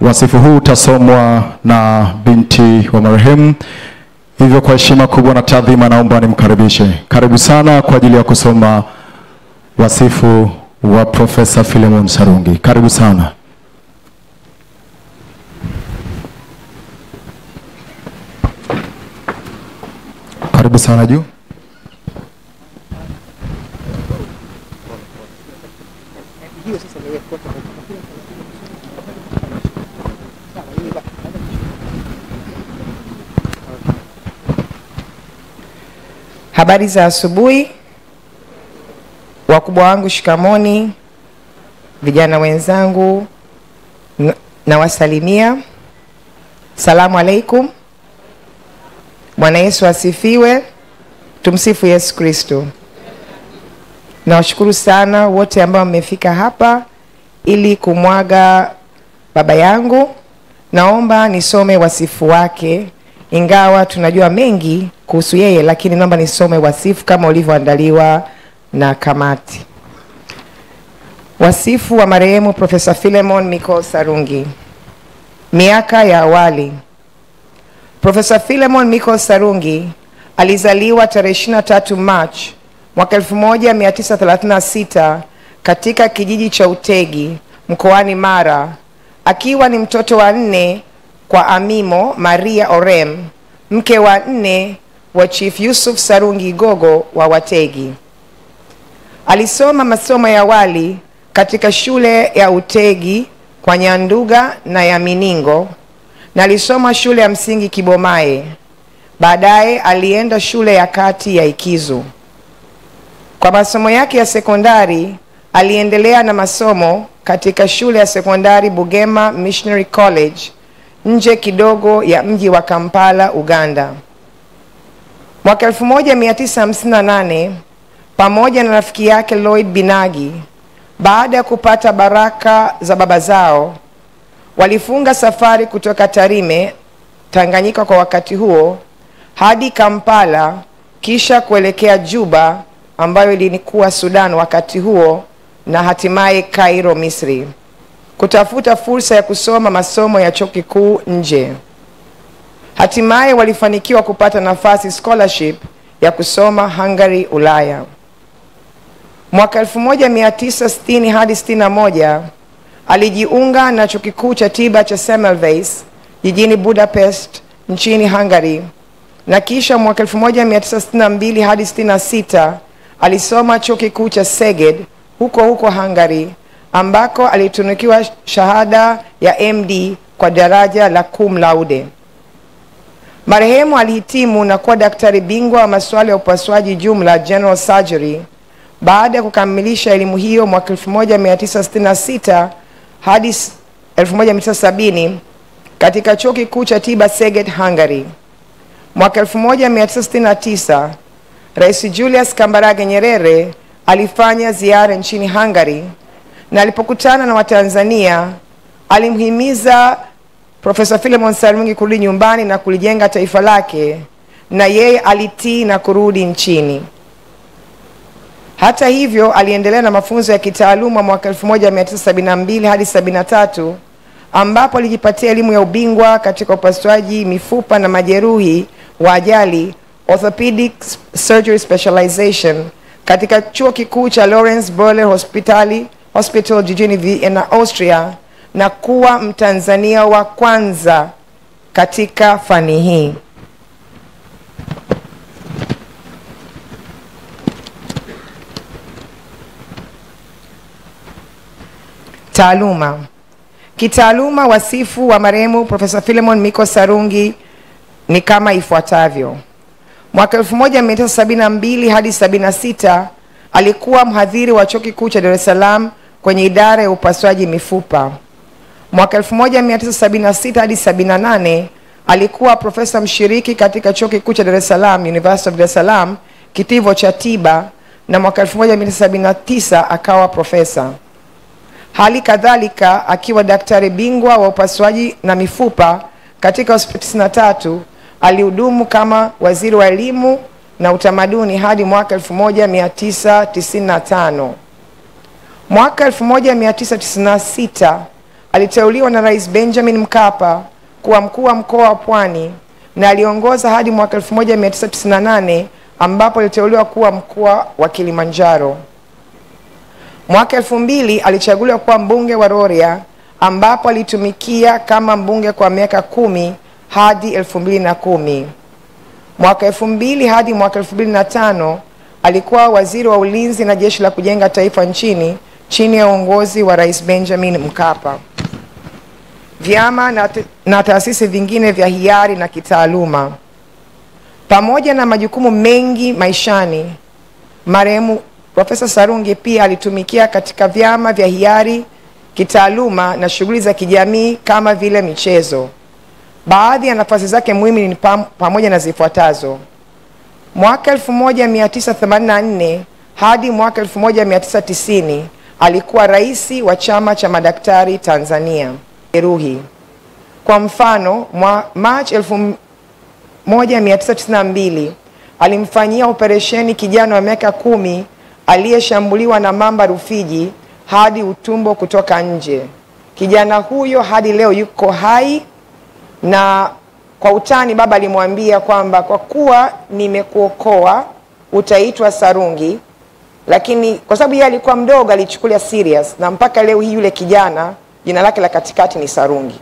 Wasifu huu utasomwa na binti wa marehemu. Hivyo kwa heshima kubwa na taadhima naomba nimkaribishe. Karibu sana kwa ajili ya kusoma wasifu wa Profesa Philemon Sarungi. Karibu sana. Karibu sana juu. Habari za asubuhi. Wakubwa wangu shikamoni, vijana wenzangu na wasalimia. Salamu alaikum. Bwana Yesu asifiwe. Tumsifu Yesu Kristo. Nawashukuru sana wote ambao mmefika hapa ili kumwaga baba yangu. Naomba nisome wasifu wake, ingawa tunajua mengi kuhusu yeye, lakini naomba nisome wasifu kama ulivyoandaliwa na kamati. Wasifu wa marehemu Profesa Philemon Miko Sarungi. Miaka ya awali. Profesa Philemon Miko Sarungi alizaliwa tarehe 23 March mwaka 1936 katika kijiji cha Utegi mkoani Mara, akiwa ni mtoto wa 4 kwa Amimo Maria Orem, mke wa 4 wa Chief Yusuf Sarungi Gogo wa Wategi. Alisoma masomo ya awali katika shule ya Utegi kwa Nyanduga na ya Miningo, na alisoma shule ya msingi Kibomae. Baadaye alienda shule ya kati ya Ikizu. Kwa masomo yake ya sekondari aliendelea na masomo katika shule ya sekondari Bugema Missionary College nje kidogo ya mji wa Kampala, Uganda. Mwaka 1958 pamoja na rafiki yake Lloyd Binagi, baada ya kupata baraka za baba zao, walifunga safari kutoka Tarime, Tanganyika kwa wakati huo, hadi Kampala, kisha kuelekea Juba ambayo ilikuwa Sudan wakati huo, na hatimaye Cairo, Misri, kutafuta fursa ya kusoma masomo ya chuo kikuu nje. Hatimaye walifanikiwa kupata nafasi scholarship ya kusoma Hungary, Ulaya. Mwaka 1960 hadi 61 alijiunga na chuo kikuu cha tiba cha Semmelweis jijini Budapest nchini Hungary, na kisha mwaka 1962 hadi 66 alisoma chuo kikuu cha Szeged huko Hungary, ambako alitunukiwa shahada ya MD kwa daraja la cum laude. Marehemu alihitimu na kuwa daktari bingwa wa masuala ya upasuaji jumla, general surgery, baada ya kukamilisha elimu hiyo mwaka 1966 hadi 1970 katika chuo kikuu cha tiba Szeged, Hungary. Mwaka 1969 Rais Julius Kambarage Nyerere alifanya ziara nchini Hungary, na alipokutana na Watanzania alimhimiza Profesa Philemon Sarungi kurudi nyumbani na kulijenga taifa lake, na yeye alitii na kurudi nchini. Hata hivyo aliendelea na mafunzo ya kitaaluma mwaka 1972 hadi 73, ambapo alijipatia elimu ya ubingwa katika upasuaji mifupa na majeruhi wa ajali, orthopedic surgery specialization, katika chuo kikuu cha Lawrence Boller Hospital jijini Vienna, Austria, na kuwa Mtanzania wa kwanza katika fani hii. Taaluma. Kitaaluma, wasifu wa marehemu Profesa Philemon Miko Sarungi ni kama ifuatavyo. Mwaka 1972 hadi 76 alikuwa mhadhiri wa chuo kikuu cha Dar es Salaam kwenye idara ya upasuaji mifupa. Mwaka 1976 hadi 78 alikuwa profesa mshiriki katika chuo kikuu cha Dar es Salaam, University of Dar es Salaam, kitivo cha tiba, na mwaka 1979 akawa profesa. Hali kadhalika akiwa daktari bingwa wa upasuaji na mifupa katika hospitali 93, alihudumu kama waziri wa elimu na utamaduni hadi mwaka 1995. Mwaka 1996 aliteuliwa na Rais Benjamin Mkapa kuwa mkuu wa mkoa wa Pwani na aliongoza hadi mwaka 1998 ambapo aliteuliwa kuwa mkuu wa Kilimanjaro. Mwaka 2000 alichaguliwa kuwa mbunge wa Rorya ambapo alitumikia kama mbunge kwa miaka 10 hadi 2010. Mwaka 2000 hadi mwaka 2005 alikuwa waziri wa ulinzi na jeshi la kujenga taifa nchini chini ya uongozi wa Rais Benjamin Mkapa. Vyama na taasisi vingine vya hiari na kitaaluma. Pamoja na majukumu mengi maishani, marehemu Profesa Sarungi pia alitumikia katika vyama vya hiari, kitaaluma na shughuli za kijamii kama vile michezo. Baadhi ya nafasi zake muhimu ni pamoja na zifuatazo. Mwaka 1984 hadi mwaka 1990 alikuwa rais wa chama cha madaktari Tanzania. Jeruhi. Kwa mfano, Machi 1992 alimfanyia operesheni kijana wa miaka 10 aliyeshambuliwa na mamba Rufiji hadi utumbo kutoka nje. Kijana huyo hadi leo yuko hai, na kwa utani baba alimwambia kwamba kwa kuwa nimekuokoa utaitwa Sarungi, lakini kwa sababu yeye alikuwa mdogo alichukulia serious, na mpaka leo hii yule kijana jina lake la katikati ni Sarungi.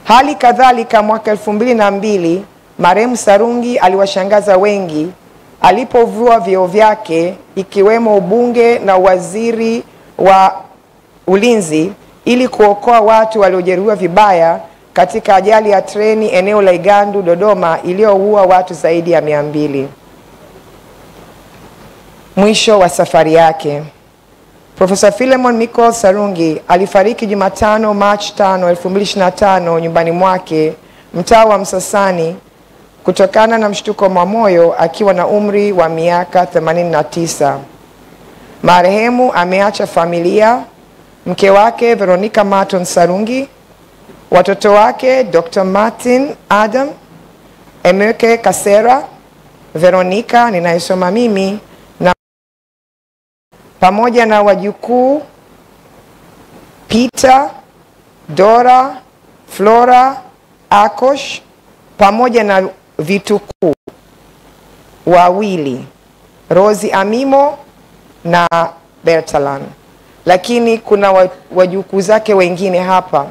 Hali kadhalika mwaka 2002 marehemu Sarungi aliwashangaza wengi alipovua vyeo vyake ikiwemo ubunge na waziri wa ulinzi ili kuokoa watu waliojeruhiwa vibaya katika ajali ya treni eneo la Igandu Dodoma iliyoua watu zaidi ya 200. Mwisho wa safari yake. Profesa Philemon Michael Sarungi alifariki Jumatano Machi 5, 2025 nyumbani mwake mtaa wa Msasani kutokana na mshtuko wa moyo akiwa na umri wa miaka 89. Marehemu ameacha familia, mke wake Veronica Martin Sarungi, watoto wake Dr. Martin Adam, Emeke Kasera, Veronica ninayesoma mimi, na pamoja na wajukuu Peter, Dora, Flora, Akosh, pamoja na vitukuu wawili Rosie Amimo na Bertalan. Lakini kuna wajukuu zake wengine hapa.